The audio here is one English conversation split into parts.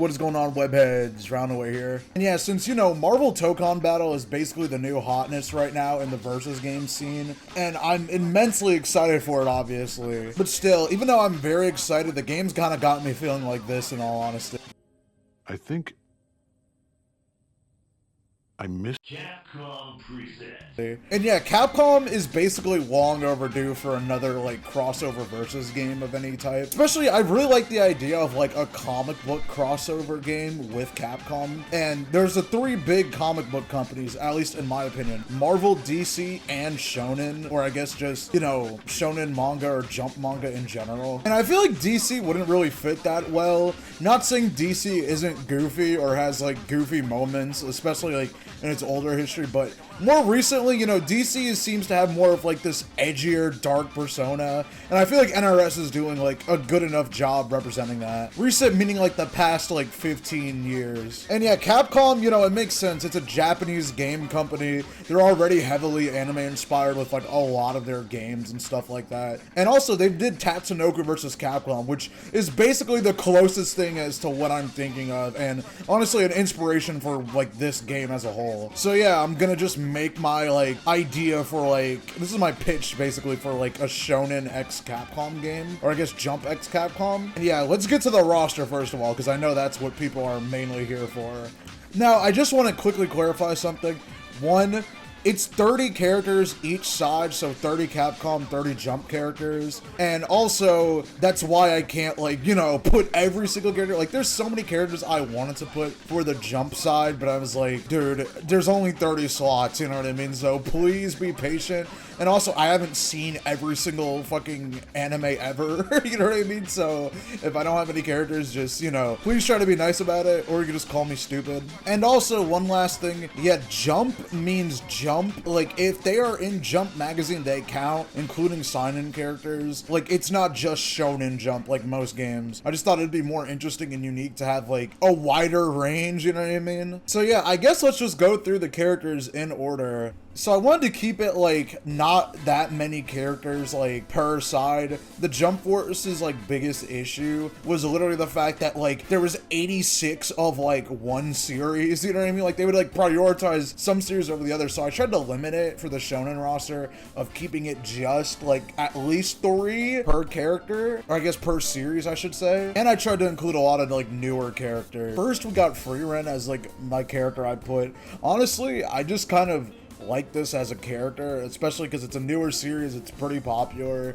what is going on, webheads? Roundaway here. And yeah, since, you know, Marvel Tokon Battle is basically the new hotness right now in the versus game scene, and I'm immensely excited for it, obviously. But still, even though I'm very excited, the game's kind of got me feeling like this, in all honesty. I think I missed Capcom presents. And yeah, Capcom is basically long overdue for another, like, crossover versus game of any type. Especially, I really like the idea of, like, a comic book crossover game with Capcom. And there's the three big comic book companies, at least in my opinion. Marvel, DC, and Shonen. Or I guess just, you know, Shonen manga or Jump manga in general. And I feel like DC wouldn't really fit that well. Not saying DC isn't goofy or has, like, goofy moments, especially, like, in its older history, but more recently, you know, DC seems to have more of like this edgier, dark persona, and I feel like NRS is doing like a good enough job representing that. Recent meaning like the past like 15 years. And yeah, Capcom, you know, it makes sense. It's a Japanese game company. They're already heavily anime inspired with like a lot of their games and stuff like that. And also they did Tatsunoko versus Capcom, which is basically the closest thing as to what I'm thinking of, and honestly an inspiration for like this game as a whole. So yeah, I'm gonna just make my like idea for like, this is my pitch basically for like a Shonen X Capcom game, or I guess Jump X Capcom. And yeah, let's get to the roster first of all, because I know that's what people are mainly here for. Now, I just want to quickly clarify something. One, it's 30 characters each side, so 30 Capcom, 30 Jump characters. And also, that's why I can't, like, you know, put every single character. Like, there's so many characters I wanted to put for the Jump side, but I was like, dude, there's only 30 slots, you know what I mean? So please be patient. And also, I haven't seen every single fucking anime ever, you know what I mean? So if I don't have any characters, just, you know, please try to be nice about it, or you can just call me stupid. And also, one last thing, yeah, Jump means Jump. Like, if they are in Jump magazine, they count, including sign-in characters. Like, it's not just Shonen Jump like most games. I just thought it'd be more interesting and unique to have, like, a wider range, you know what I mean? So yeah, I guess let's just go through the characters in order. So I wanted to keep it, like, not that many characters, like, per side. The Jump Force's, like, biggest issue was literally the fact that, like, there was 86 of, like, one series, you know what I mean? Like, they would, like, prioritize some series over the other, so I tried to limit it for the Shonen roster of keeping it just, like, at least 3 per character, or I guess per series, I should say. And I tried to include a lot of, like, newer characters. First, we got Freeren as, like, my character I put. Honestly, I just kind of like this as a character, especially because it's a newer series, it's pretty popular,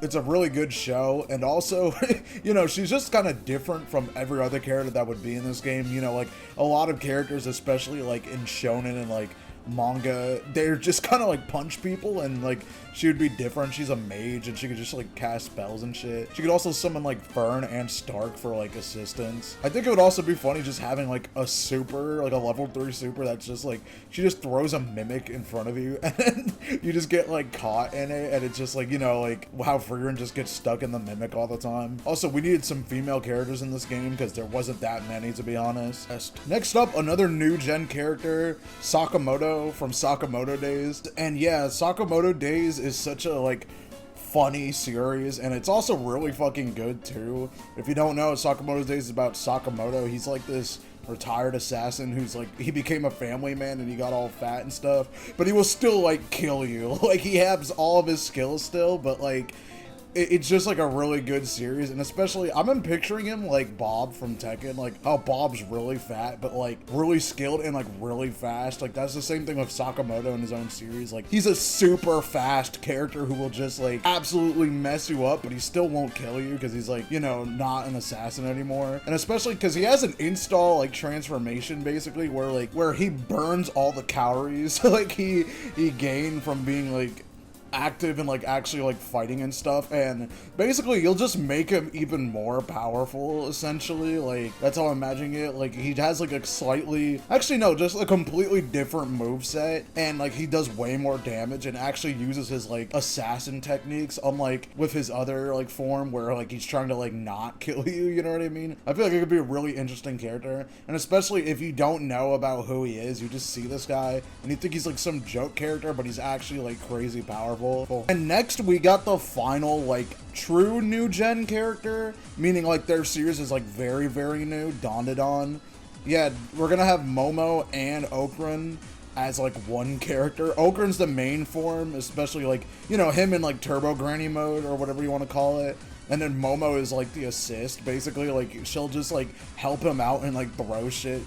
it's a really good show, and also, you know, she's just kind of different from every other character that would be in this game. You know, like, a lot of characters, especially, like, in shonen and, like, manga, they're just kind of, like, punch people, and, like, she would be different. She's a mage, and she could just, like, cast spells and shit. She could also summon, like, Fern and Stark for, like, assistance. I think it would also be funny just having, like, a super, like, a level 3 super that's just, like, she just throws a mimic in front of you, and then you just get, like, caught in it, and it's just, like, you know, like, how Freeren just gets stuck in the mimic all the time. Also, we needed some female characters in this game, because there wasn't that many, to be honest. Next up, another new-gen character, Sakamoto from Sakamoto Days. And yeah, Sakamoto Days is such a, like, funny series, and it's also really fucking good too. If you don't know, Sakamoto Days is about Sakamoto. He's like this retired assassin who's like, he became a family man and he got all fat and stuff, but he will still like kill you. Like, he has all of his skills still, but like, it's just like a really good series. And especially, I've been picturing him like Bob from Tekken, like how Bob's really fat but like really skilled and like really fast. Like, that's the same thing with Sakamoto in his own series. Like, he's a super fast character who will just like absolutely mess you up, but he still won't kill you because he's like, you know, not an assassin anymore. And especially because he has an install like transformation basically where he burns all the calories like he gained from being like active and like actually like fighting and stuff, and basically you'll just make him even more powerful essentially. Like, that's how I'm imagining it. Like, he has like a slightly, actually no, just a completely different moveset, and like he does way more damage and actually uses his like assassin techniques, unlike with his other like form where like he's trying to like not kill you, you know what I mean? I feel like it could be a really interesting character, and especially if you don't know about who he is, you just see this guy and you think he's like some joke character, but he's actually like crazy powerful. Marvel. And next we got the final, like, true new gen character, meaning like their series is like very, very new, Dondadon. Yeah, we're gonna have Momo and Okran as like one character. Okran's the main form, especially like, you know, him in like Turbo Granny mode or whatever you want to call it. And then Momo is like the assist, basically. Like, she'll just like help him out and like throw shit,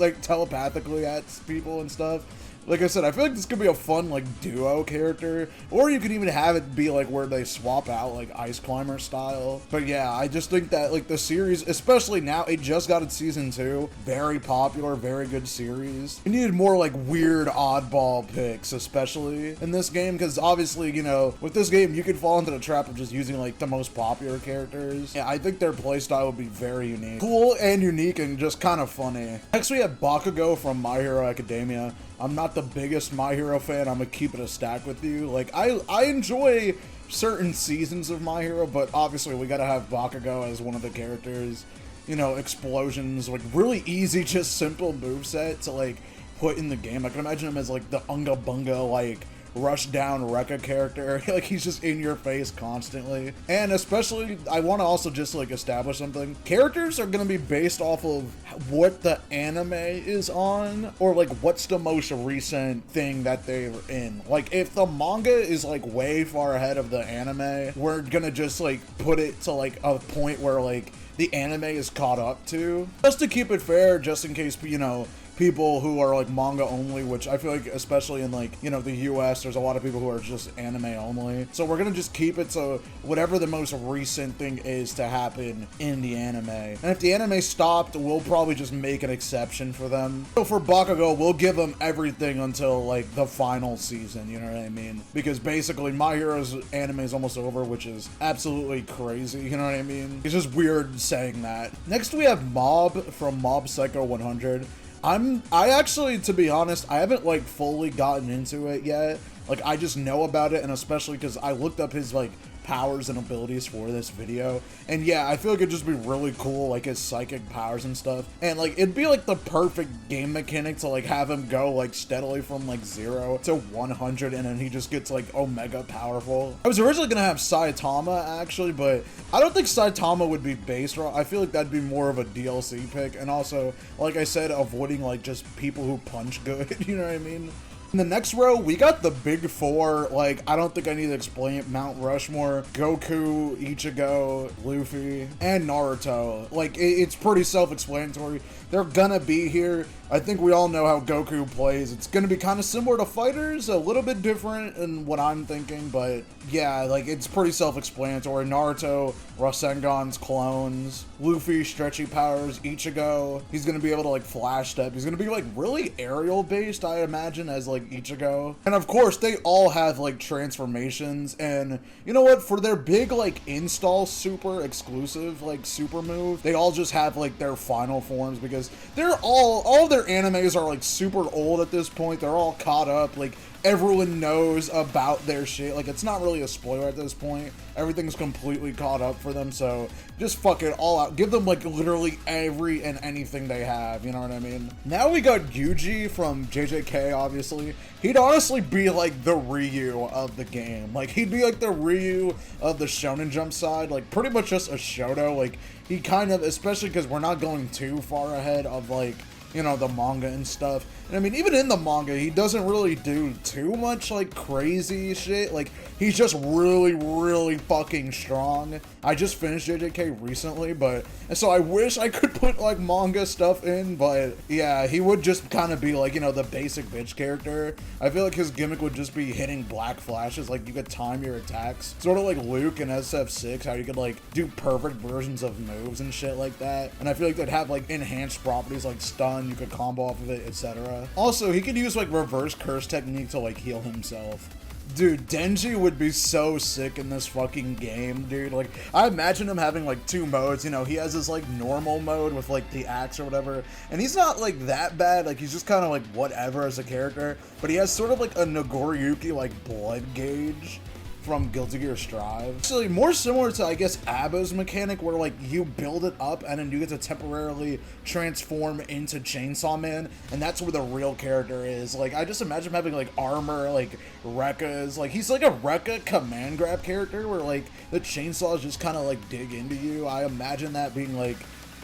like telepathically at people and stuff. Like I said, I feel like this could be a fun, like, duo character. Or you could even have it be, like, where they swap out, like, Ice Climber style. But yeah, I just think that, like, the series, especially now, it just got its season 2. Very popular, very good series. We needed more, like, weird, oddball picks, especially in this game. Because, obviously, you know, with this game, you could fall into the trap of just using, like, the most popular characters. Yeah, I think their playstyle would be very unique. Cool and unique and just kind of funny. Next, we have Bakugo from My Hero Academia. I'm not the biggest My Hero fan. I'm gonna keep it a stack with you. Like, I enjoy certain seasons of My Hero, but obviously we gotta have Bakugo as one of the characters. You know, explosions, like, really easy, just simple moveset to, like, put in the game. I can imagine him as, like, the Unga Bunga, like, rush down Rekka character. Like, he's just in your face constantly. And especially, I want to also just like establish something. Characters are going to be based off of what the anime is on, or like what's the most recent thing that they're in. Like, if the manga is like way far ahead of the anime, we're gonna just like put it to like a point where like the anime is caught up to, just to keep it fair, just in case, you know, people who are like manga only, which I feel like especially in like, you know, the US, there's a lot of people who are just anime only. So we're gonna just keep it so whatever the most recent thing is to happen in the anime. And if the anime stopped, we'll probably just make an exception for them. So for Bakugo, we'll give them everything until like the final season, you know what I mean? Because basically My Hero's anime is almost over, which is absolutely crazy, you know what I mean? It's just weird saying that. Next we have Mob from Mob Psycho 100. I actually, to be honest, I haven't like fully gotten into it yet. Like, I just know about it, and especially because I looked up his like powers and abilities for this video, and yeah, I feel like it'd just be really cool, like his psychic powers and stuff, and like it'd be like the perfect game mechanic to like have him go like steadily from like 0 to 100, and then he just gets like omega powerful. I was originally gonna have Saitama actually, but I don't think Saitama would be based wrong. I feel like that'd be more of a DLC pick, and also, like I said, avoiding like just people who punch good, you know what I mean? In the next row, we got the big four. Like, I don't think I need to explain it. Mount Rushmore, Goku, Ichigo, Luffy, and Naruto. Like, it's pretty self-explanatory. They're gonna be here. I think we all know how Goku plays. It's gonna be kind of similar to Fighters, a little bit different in what I'm thinking, but yeah, like, it's pretty self-explanatory. Naruto, Rasengan's clones, Luffy, stretchy powers, Ichigo. He's gonna be able to, like, flash step. He's gonna be, like, really aerial-based, I imagine, as, like, Ichigo. And, of course, they all have, like, transformations, and you know what? For their big, like, install super exclusive, like, super move, they all just have, like, their final forms, because they're all of their animes are like super old at this point. They're all caught up. Like, everyone knows about their shit. Like, it's not really a spoiler at this point. Everything's completely caught up for them, so just fuck it all out. Give them like literally every and anything they have, you know what I mean? Now we got Yuji from JJK, obviously. He'd honestly be like the Ryu of the game. Like, he'd be like the Ryu of the Shonen Jump side, like pretty much just a Shoto. Like, he kind of, especially because we're not going too far ahead of like, you know, the manga and stuff. And I mean, even in the manga, he doesn't really do too much, like, crazy shit. Like, he's just really, really fucking strong. I just finished JJK recently, but, and so I wish I could put, like, manga stuff in, but, yeah, he would just kind of be, like, you know, the basic bitch character. I feel like his gimmick would just be hitting black flashes, like, you could time your attacks. Sort of like Luke in SF6, how you could, like, do perfect versions of moves and shit like that. And I feel like they'd have, like, enhanced properties like stun, you could combo off of it, etc. Also, he could use like reverse curse technique to like heal himself. Dude, Denji would be so sick in this fucking game, dude. Like, I imagine him having like 2 modes. You know, he has his like normal mode with like the axe or whatever, and he's not like that bad. Like, he's just kind of like whatever as a character, but he has sort of like a Nagoriyuki like blood gauge. from Guilty Gear Strive. Actually, more similar to, I guess, Abbo's mechanic, where like you build it up and then you get to temporarily transform into Chainsaw Man, and that's where the real character is. Like, I just imagine him having like armor, like Rekka's, like he's like a Rekka command grab character where like the chainsaws just kind of like dig into you. I imagine that being like,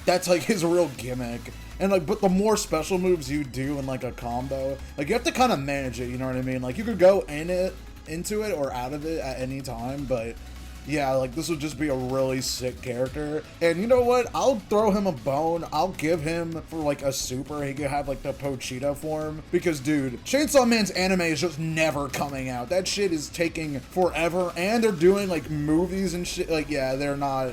that's like his real gimmick. And like, but the more special moves you do in like a combo, like you have to kind of manage it, you know what I mean? Like you could go into it or out of it at any time, but yeah, like this would just be a really sick character. And you know what? I'll throw him a bone. I'll give him for like a super. He could have like the Pochita form, because dude, Chainsaw Man's anime is just never coming out. That shit is taking forever, and they're doing like movies and shit. Like, yeah,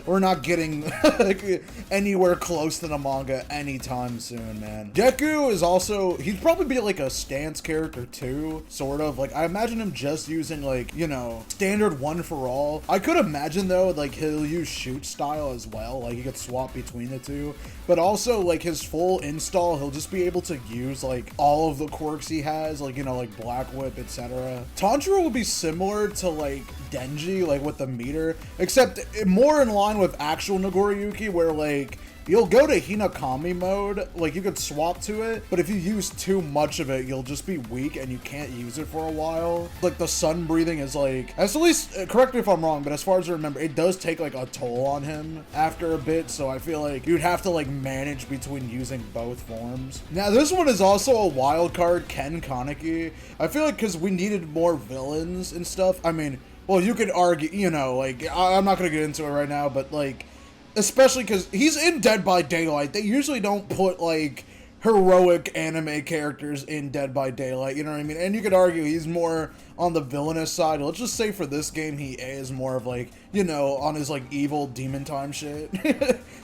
we're not getting like anywhere close to the manga anytime soon, man. Deku is also, he'd probably be like a stance character too, sort of. Like I imagine him just using like, you know, standard one for all. I could imagine though, like he'll use shoot style as well, like he could swap between the two, but also like his full install, he'll just be able to use like all of the quirks he has, like, you know, like Black Whip, etc. Tanjiro would be similar to like Denji, like with the meter, except more in line with actual Nagoriyuki, where like you'll go to Hinakami mode, like you could swap to it, but if you use too much of it, you'll just be weak and you can't use it for a while. Like the sun breathing is like, at least, correct me if I'm wrong, but as far as I remember, it does take like a toll on him after a bit, so I feel like you'd have to like manage between using both forms. Now this one is also a wild card, Ken Kaneki. I feel like because we needed more villains and stuff. I mean, well, you could argue, you know, like, I'm not gonna get into it right now, but like, especially because he's in Dead by Daylight. They usually don't put, like, heroic anime characters in Dead by Daylight, you know what I mean? And you could argue he's more on the villainous side. Let's just say for this game, he is more of, like, you know, on his, like, evil demon time shit.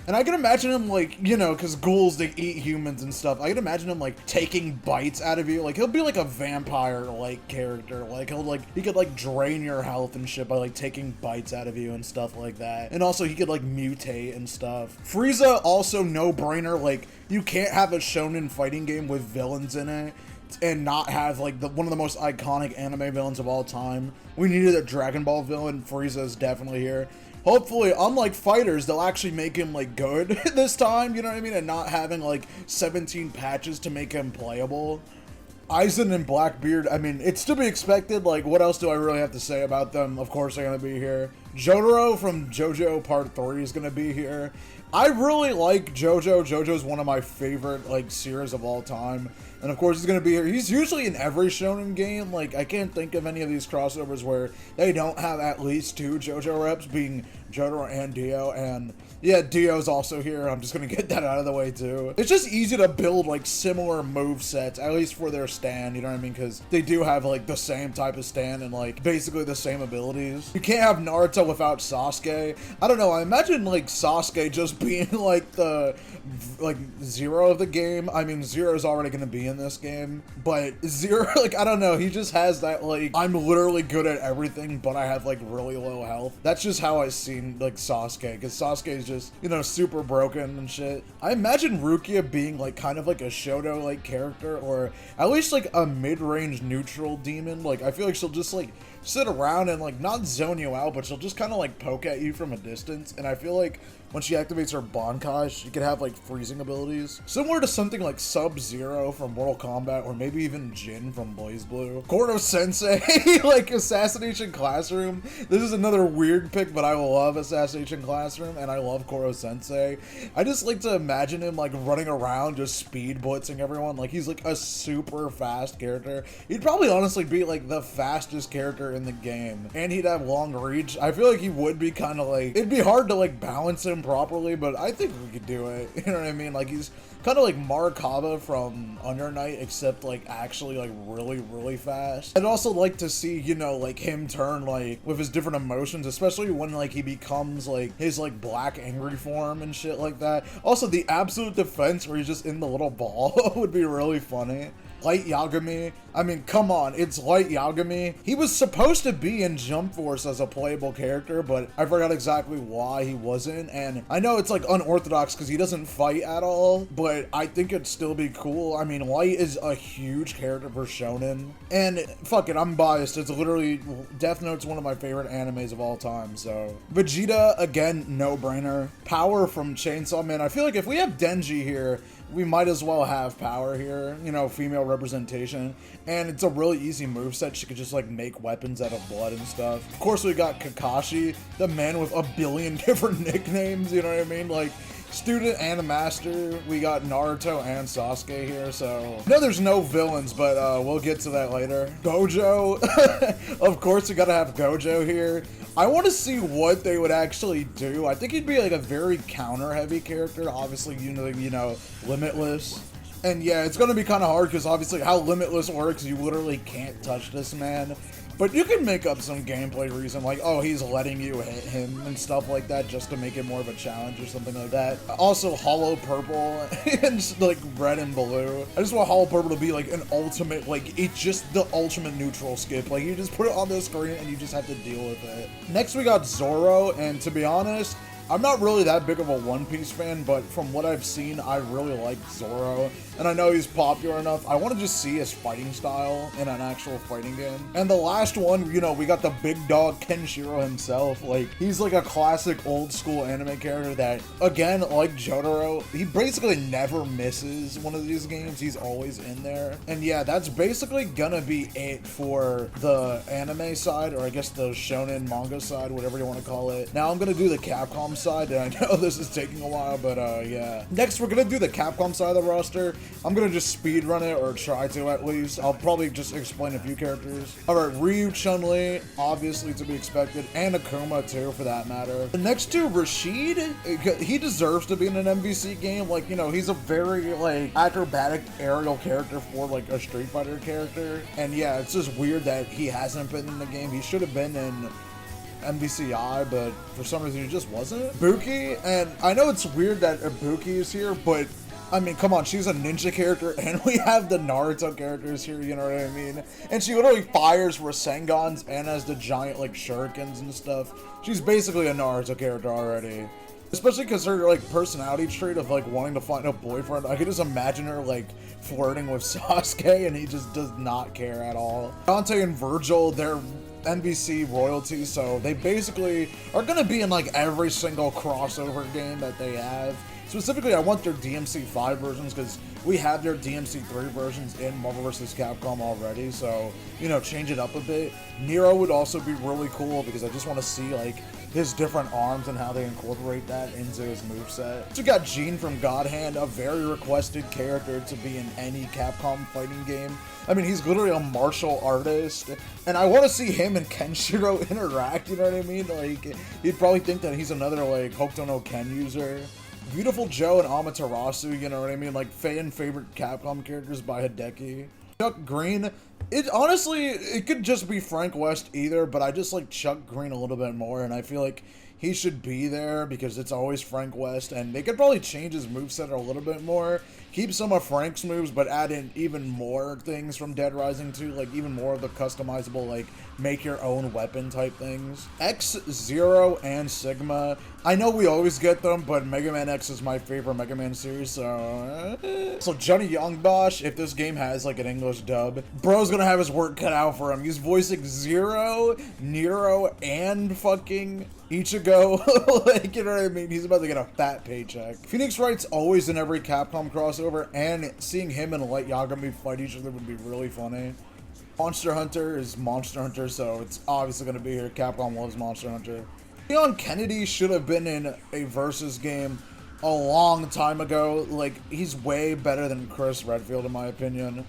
And I can imagine him, like, you know, because ghouls, they eat humans and stuff. I can imagine him, like, taking bites out of you. Like, he'll be, like, a vampire-like character. Like, he could, like, drain your health and shit by, like, taking bites out of you and stuff like that. And also, he could, like, mutate and stuff. Frieza, also no-brainer. Like, you can't have a shonen fighting game with villains in it and not have like one of the most iconic anime villains of all time. We needed a Dragon Ball villain. Frieza is definitely here. Hopefully, unlike fighters, they'll actually make him like good this time, you know what I mean? And not having like 17 patches to make him playable. Aizen and Blackbeard, I mean, it's to be expected. Like, what else do I really have to say about them? Of course they're gonna be here. Jotaro from JoJo Part 3 is gonna be here. I really like JoJo. JoJo's one of my favorite, like, series of all time. And of course he's gonna be here. He's usually in every shonen game. Like, I can't think of any of these crossovers where they don't have at least 2 JoJo reps, being Jotaro and Dio. And yeah, Dio's also here. I'm just gonna get that out of the way too. It's just easy to build like similar move sets, at least for their stand, you know what I mean? Because they do have like the same type of stand and like basically the same abilities. You can't have Naruto without Sasuke. I don't know, I imagine like Sasuke just being like the Zero of the game. I mean, Zero's already gonna be in this game, but Zero, like, I don't know, he just has that like, I'm literally good at everything, but I have like really low health. That's just how I seen like Sasuke, because Sasuke is just, you know, super broken and shit. I imagine Rukia being like kind of like a Shoto like character, or at least like a mid-range neutral demon. Like, I feel like she'll just like sit around and like not zone you out, but she'll just kind of like poke at you from a distance. And I feel like when she activates her Bankai, she could have like freezing abilities, similar to something like Sub-Zero from Mortal Kombat, or maybe even Jin from Blaze Blue. Koro Sensei, like Assassination Classroom. This is another weird pick, but I love Assassination Classroom, and I love Koro Sensei. I just like to imagine him like running around just speed blitzing everyone. Like, he's like a super fast character. He'd probably honestly be like the fastest character in the game, and he'd have long reach. I feel like he would be kind of like, it'd be hard to like balance him properly, but I think we could do it. You know what I mean? Like, he's kind of like Marikava from Under Night, except like actually like really, really fast. I'd also like to see, you know, like him turn like with his different emotions, especially when like he becomes like his like black angry form and shit like that. Also, the absolute defense where he's just in the little ball would be really funny. Light Yagami. I mean, come on, it's Light Yagami. He was supposed to be in Jump Force as a playable character, but I forgot exactly why he wasn't. And I know it's like unorthodox because he doesn't fight at all, but I think it'd still be cool. I mean, Light is a huge character for Shonen. And fuck it, I'm biased. It's literally, Death Note's one of my favorite animes of all time, so. Vegeta, again, no-brainer. Power from Chainsaw Man. I feel like if we have Denji here, we might as well have Power here, you know, female representation. And it's a really easy moveset. She could just like make weapons out of blood and stuff. Of course, we got Kakashi, the man with a billion different nicknames, you know what I mean? Like, student and a master. We got Naruto and Sasuke here, so no, there's no villains, but we'll get to that later. Gojo, of course we gotta have Gojo here. I want to see what they would actually do. I think he'd be like a very counter-heavy character. Obviously, you know, Limitless. And yeah, it's gonna be kind of hard because obviously how Limitless works, you literally can't touch this man. But you can make up some gameplay reason, like, oh, he's letting you hit him and stuff like that just to make it more of a challenge or something like that. Also, Hollow Purple and, like, Red and Blue. I just want Hollow Purple to be, like, an ultimate, like, it's just the ultimate neutral skip. Like, you just put it on the screen and you just have to deal with it. Next, we got Zoro, and to be honest, I'm not really that big of a One Piece fan, but from what I've seen, I really like Zoro. And I know he's popular enough. I want to just see his fighting style in an actual fighting game. And the last one, you know, we got the big dog Kenshiro himself. Like, he's like a classic old school anime character that, again, like Jotaro, he basically never misses one of these games. He's always in there. And yeah, that's basically gonna be it for the anime side, or I guess the shonen manga side, whatever you want to call it. Now I'm gonna do the Capcom side, and I know this is taking a while, but yeah. Next, we're gonna do the Capcom side of the roster. I'm gonna just speed run it, or try to at least. I'll probably just explain a few characters. Alright, Ryu, Chun-Li, obviously to be expected, and Akuma too, for that matter. The next two, Rashid, he deserves to be in an MVC game. Like, you know, he's a very, like, acrobatic aerial character for, like, a Street Fighter character. And yeah, it's just weird that he hasn't been in the game. He should have been in MVCI, but for some reason he just wasn't. Buki, and I know it's weird that Ibuki is here, but I mean, come on, she's a ninja character, and we have the Naruto characters here, you know what I mean? And she literally fires Rasengans and has the giant, like, shurikens and stuff. She's basically a Naruto character already. Especially because her, like, personality trait of, like, wanting to find a boyfriend. I could just imagine her, like, flirting with Sasuke, and he just does not care at all. Dante and Virgil, they're NBC royalty, so they basically are gonna be in, like, every single crossover game that they have. Specifically, I want their DMC5 versions because we have their DMC3 versions in Marvel vs. Capcom already, so, you know, change it up a bit. Nero would also be really cool because I just want to see, like, his different arms and how they incorporate that into his moveset. So we got Gene from God Hand, a very requested character to be in any Capcom fighting game. I mean, he's literally a martial artist, and I want to see him and Kenshiro interact, you know what I mean? Like, you'd probably think that he's another, like, Hokuto no Ken user. Beautiful Joe and Amaterasu, you know what I mean? Like, fan favorite Capcom characters by Hideki. Chuck Green, honestly, it could just be Frank West either, but I just like Chuck Green a little bit more, and I feel like he should be there because it's always Frank West, and they could probably change his moveset a little bit more. Keep some of Frank's moves, but add in even more things from Dead Rising 2, like even more of the customizable, like, make your own weapon type things. X, Zero, and Sigma. I know we always get them, but Mega Man X is my favorite Mega Man series, so... So Johnny Youngbosh, if this game has, like, an English dub, bro's gonna have his work cut out for him. He's voicing Zero, Nero, and fucking Ichigo. Like, you know what I mean? He's about to get a fat paycheck. Phoenix Wright's always in every Capcom crossover, and seeing him and Light Yagami fight each other would be really funny. Monster Hunter is Monster Hunter, so it's obviously going to be here. Capcom loves Monster Hunter. Leon Kennedy should have been in a Versus game a long time ago. Like, he's way better than Chris Redfield, in my opinion.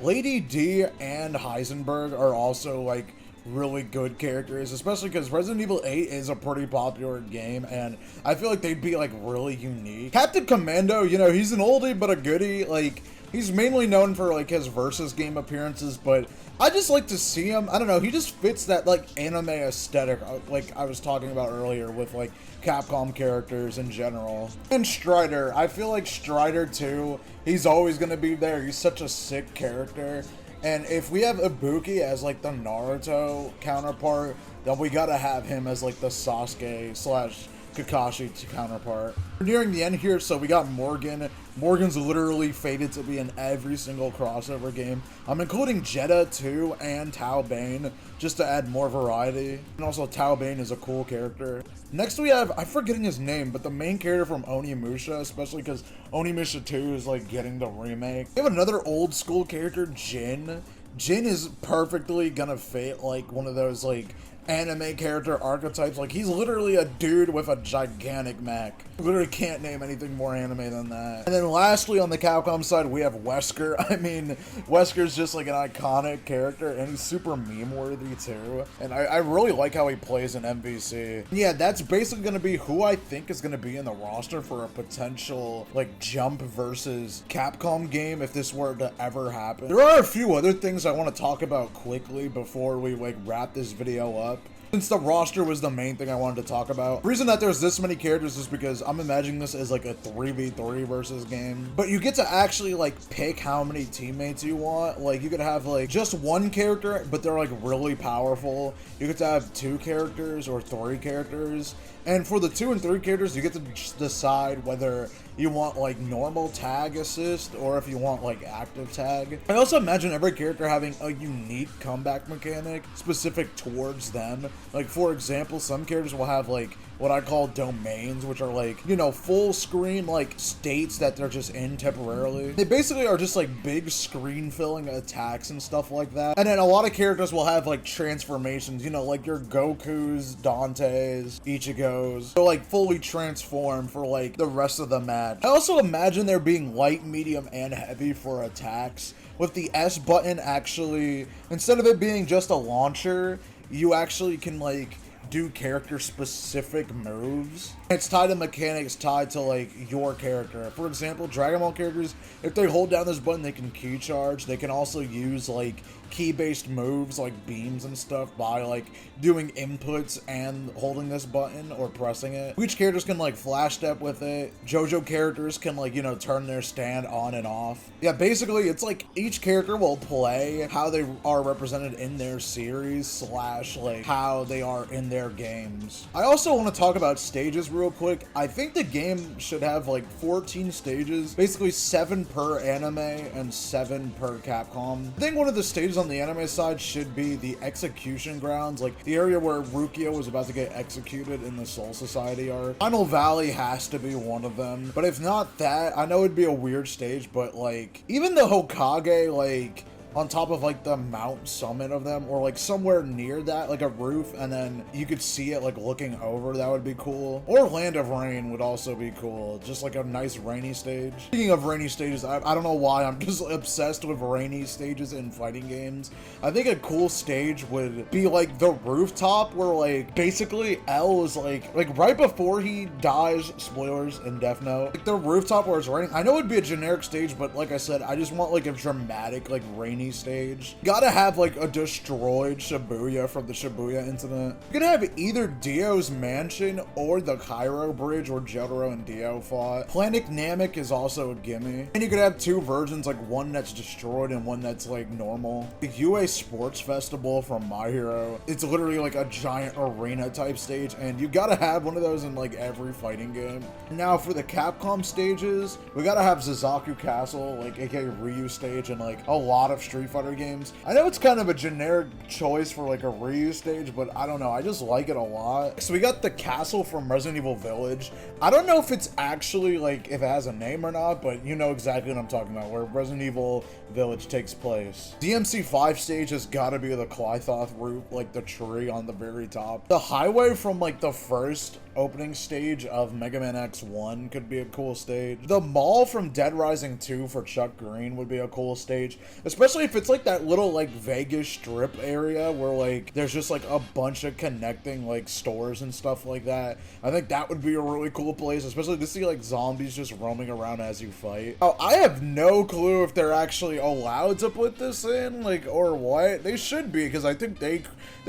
Lady D and Heisenberg are also, like, really good characters, especially because Resident Evil 8 is a pretty popular game, and I feel like they'd be, like, really unique. Captain Commando, you know, he's an oldie but a goodie. Like, He's mainly known for like his versus game appearances, but I just like to see him. I don't know, he just fits that like anime aesthetic like I was talking about earlier with like Capcom characters in general. And Strider, I feel like Strider too, he's always gonna be there. He's such a sick character. And if we have Ibuki as like the Naruto counterpart, then we gotta have him as like the Sasuke slash Kakashi counterpart. We're nearing the end here, so we got Morgan. Morgan's literally fated to be in every single crossover game. I'm including Jeddah too and Tao Bane just to add more variety. And also Tao Bane is a cool character. Next we have, I'm forgetting his name, but the main character from Onimusha, especially because Onimusha 2 is like getting the remake. We have another old school character, Jin. Jin is perfectly gonna fit like one of those like anime character archetypes. Like he's literally a dude with a gigantic mech. Literally can't name anything more anime than that. And then lastly on the Capcom side we have Wesker. I mean, Wesker's just like an iconic character and he's super meme worthy too. And I really like how he plays in MVC. Yeah, that's basically gonna be who I think is gonna be in the roster for a potential like Jump versus Capcom game if this were to ever happen. There are a few other things I want to talk about quickly before we like wrap this video up. Since the roster was the main thing I wanted to talk about. The reason that there's this many characters is because I'm imagining this as like a 3v3 versus game. But you get to actually like pick how many teammates you want. Like you could have like just one character, but they're like really powerful. You get to have 2 characters or 3 characters. And for the 2 and 3 characters, you get to just decide whether you want like normal tag assist or if you want like active tag. I also imagine every character having a unique comeback mechanic specific towards them. Like for example, some characters will have like what I call domains, which are like, you know, full screen like states that they're just in temporarily. They basically are just like big screen filling attacks and stuff like that. And then a lot of characters will have like transformations, you know, like your Gokus, Dantes, Ichigos. So like fully transformed for like the rest of the match. I also imagine there being light, medium, and heavy for attacks, with the S button actually, instead of it being just a launcher, you actually can like do character specific moves. It's tied to mechanics tied to like your character. For example, Dragon Ball characters, if they hold down this button, they can key charge. They can also use like key based moves like beams and stuff by like doing inputs and holding this button or pressing it. Each characters can like flash step with it. JoJo characters can like, you know, turn their stand on and off. Yeah, basically it's like each character will play how they are represented in their series slash like how they are in their games. I also want to talk about stages real quick. I think the game should have like 14 stages, basically 7 per anime and 7 per Capcom. I think one of the stages on the anime side should be the execution grounds, like the area where Rukia was about to get executed in the Soul Society arc. Final Valley has to be one of them, but if not that, I know it'd be a weird stage, but like even the Hokage, like on top of like the mount summit of them, or like somewhere near that, like a roof, and then you could see it like looking over, that would be cool. Or Land of Rain would also be cool, just like a nice rainy stage. Speaking of rainy stages, I don't know why I'm just obsessed with rainy stages in fighting games. I think a cool stage would be like the rooftop where like basically L is like right before he dies, spoilers in Death Note, like the rooftop where it's raining. I know it'd be a generic stage, but like I said, I just want like a dramatic like rainy stage. Gotta have like a destroyed Shibuya from the Shibuya incident. You can have either Dio's mansion or the Cairo bridge where Jotaro and Dio fought. Planet Namek is also a gimme. And you could have 2 versions, like one that's destroyed and one that's like normal. The UA Sports Festival from My Hero, it's literally like a giant arena type stage, and you gotta have one of those in like every fighting game. Now for the Capcom stages, we gotta have Suzaku Castle, like aka Ryu stage, and like a lot of Street Fighter games. I know it's kind of a generic choice for like a Ryu stage, but I don't know, I just like it a lot. So we got the castle from Resident Evil Village. I don't know if it's actually like if it has a name or not, but you know exactly what I'm talking about, where Resident Evil Village takes place. DMC5 stage has got to be the Clythoth route, like the tree on the very top. The highway from like the first opening stage of Mega Man X1 could be a cool stage. The mall from Dead Rising 2 for Chuck Green would be a cool stage, especially especially if it's like that little like Vegas strip area where like there's just like a bunch of connecting like stores and stuff like that. I think that would be a really cool place, especially to see like zombies just roaming around as you fight. Oh, I have no clue if they're actually allowed to put this in, like, or what. They should be, because I think they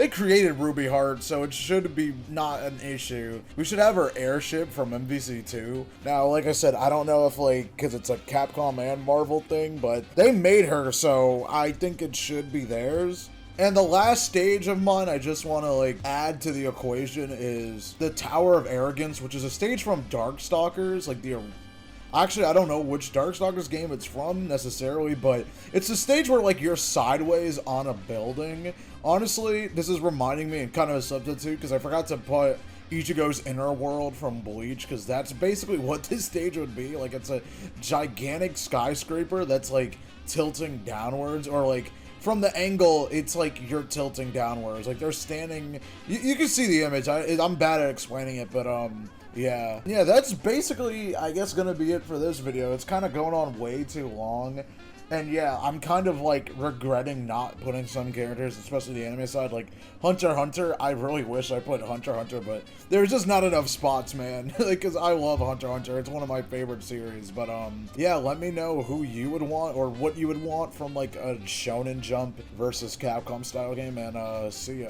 created Ruby Heart, so it should be not an issue. We should have her airship from MVC2. Now, like I said, I don't know if like, because it's a Capcom and Marvel thing, but they made her, so I think it should be theirs. And the last stage of mine I just want to like add to the equation is the Tower of Arrogance, which is a stage from Darkstalkers, like the... Actually, I don't know which Darkstalkers game it's from necessarily, but it's a stage where like you're sideways on a building. Honestly, this is reminding me, and kind of a substitute, because I forgot to put Ichigo's Inner World from Bleach, because that's basically what this stage would be. Like, it's a gigantic skyscraper that's like tilting downwards, or like from the angle, it's like you're tilting downwards. Like they're standing, you can see the image. I'm bad at explaining it, but yeah, that's basically, I guess, gonna be it for this video. It's kind of going on way too long. And yeah, I'm kind of like regretting not putting some characters, especially the anime side, like Hunter x Hunter. I really wish I put Hunter x Hunter, but there's just not enough spots, man. Like, cause I love Hunter x Hunter. It's one of my favorite series. But yeah, let me know who you would want or what you would want from like a Shonen Jump versus Capcom style game, and see ya.